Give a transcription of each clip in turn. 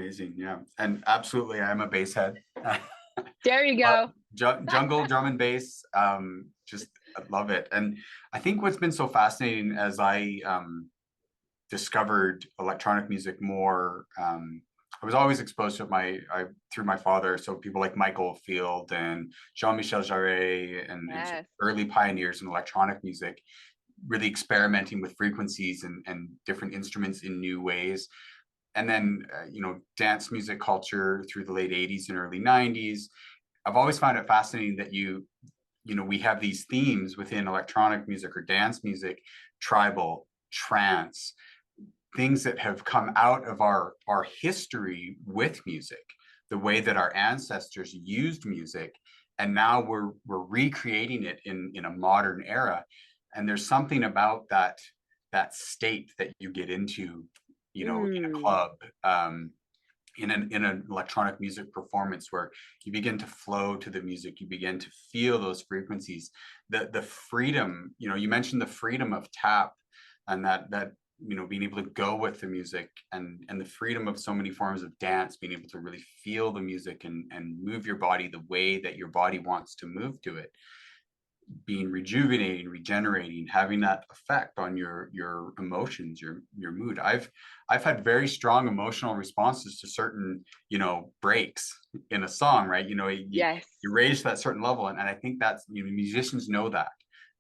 Amazing. Yeah. And absolutely, I'm a bass head. There you go. Jungle drum and bass, just I love it. And I think what's been so fascinating as I discovered electronic music more, I was always exposed to through my father. So people like Michael Field and Jean-Michel Jarre and sort of Yes. early pioneers in electronic music, really experimenting with frequencies and different instruments in new ways. And then, dance music culture through the late 80s and early 90s. I've always found it fascinating that we have these themes within electronic music or dance music, tribal, trance, things that have come out of our history with music, the way that our ancestors used music, and now we're recreating it in a modern era. And there's something about that state that you get into, in a Mm. club, in an electronic music performance, where you begin to flow to the music, you begin to feel those frequencies, the freedom. You mentioned the freedom of tap, and that being able to go with the music, and the freedom of so many forms of dance, being able to really feel the music and move your body the way that your body wants to move to it, being rejuvenating, regenerating, having that effect on your emotions, your mood. I've had very strong emotional responses to certain, breaks in a song, right? You Yes. raise that certain level, and I think that's, musicians know that.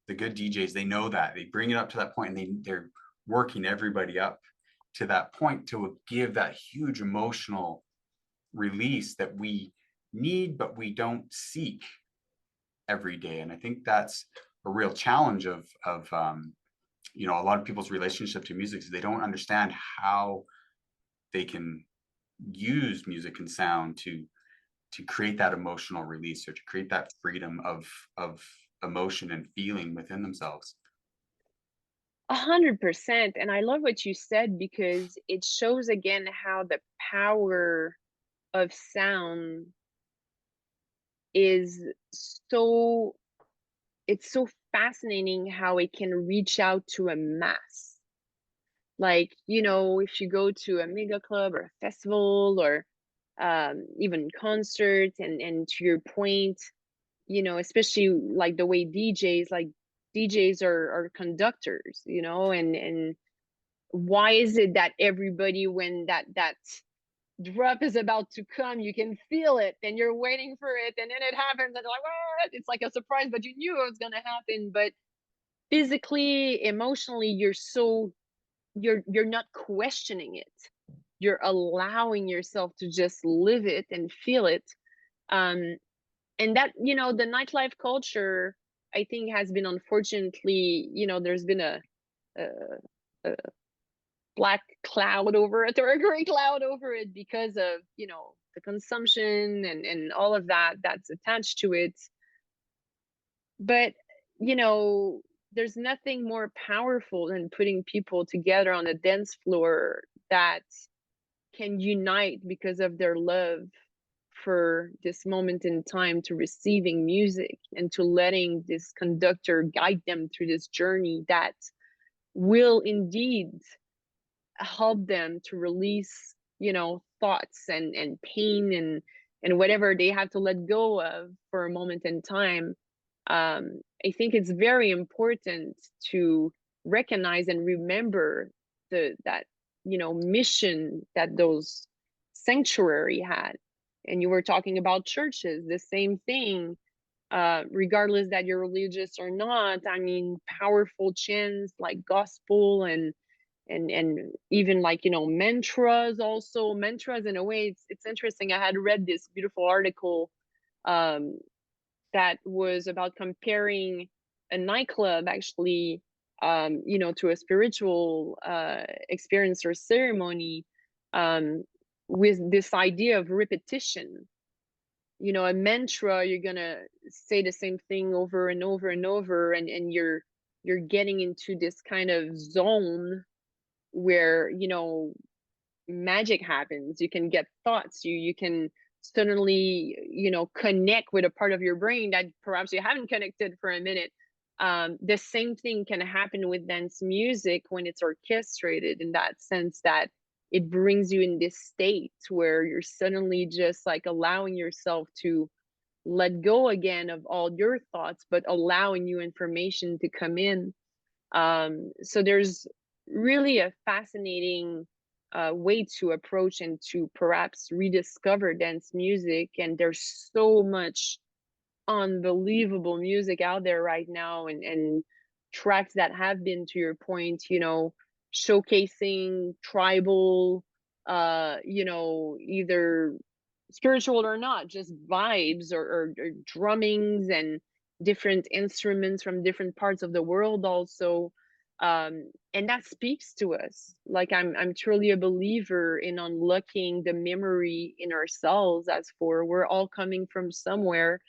The good DJs, they know that. They bring it up to that point, and they're working everybody up to that point to give that huge emotional release that we need, but we don't seek every day. And I think that's a real challenge of a lot of people's relationship to music is they don't understand how they can use music and sound to create that emotional release, or to create that freedom of emotion and feeling within themselves. 100%. And I love what you said because it shows again how the power of sound is so it's so fascinating how it can reach out to a mass. Like, if you go to a mega club or a festival or even concert, and to your point, especially like the way DJs are conductors, and why is it that everybody, when that drop is about to come, you can feel it and you're waiting for it, and then it happens and you're like, what? It's like a surprise, but you knew it was gonna happen. But physically, emotionally, you're not questioning it. You're allowing yourself to just live it and feel it. Um, and that, the nightlife culture, I think, has been, unfortunately, there's been a, a black cloud over it, or a gray cloud over it, because of, the consumption and all of that that's attached to it. But, you know, there's nothing more powerful than putting people together on a dance floor that can unite because of their love for this moment in time, to receiving music and to letting this conductor guide them through this journey that will indeed help them to release, thoughts and pain and whatever they have to let go of for a moment in time. I think it's very important to recognize and remember that mission that those sanctuary had. And you were talking about churches, the same thing. Regardless that you're religious or not, I mean, powerful chants like gospel and even, like, mantras. Also mantras, in a way, it's interesting. I had read this beautiful article um that was about comparing a nightclub, actually, to a spiritual experience or ceremony, um with this idea of repetition. A mantra, you're gonna say the same thing over and over and over, and you're getting into this kind of zone where, magic happens. You can get thoughts. You can suddenly, connect with a part of your brain that perhaps you haven't connected for a minute. The same thing can happen with dance music when it's orchestrated, in that sense that it brings you in this state where you're suddenly just like allowing yourself to let go again of all your thoughts, but allowing new information to come in. So there's really a fascinating way to approach and to perhaps rediscover dance music. And there's so much unbelievable music out there right now, and tracks that have been, to your point, showcasing tribal, either spiritual or not, just vibes, or drummings and different instruments from different parts of the world also. And that speaks to us. Like, I'm truly a believer in unlocking the memory in ourselves, as for we're all coming from somewhere,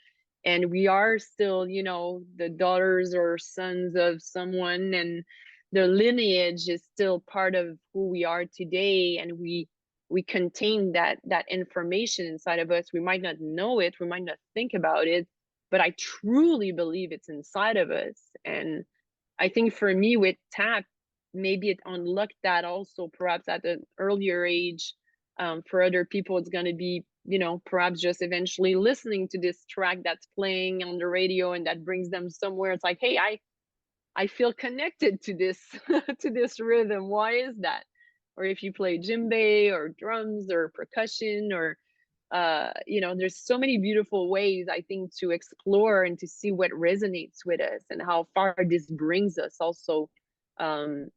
and we are still, the daughters or sons of someone, and the lineage is still part of who we are today, and we contain that information inside of us. We might not know it, we might not think about it, but I truly believe it's inside of us. And I think for me with tap, maybe it unlocked that also, perhaps at an earlier age. For other people, it's going to be, perhaps just eventually listening to this track that's playing on the radio, and that brings them somewhere. It's like, hey, I feel connected to this to this rhythm. Why is that? Or if you play djembe or drums or percussion, or there's so many beautiful ways, I think, to explore and to see what resonates with us and how far this brings us also, um,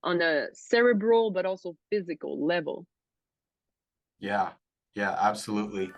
on a cerebral but also physical level. Yeah, yeah, absolutely.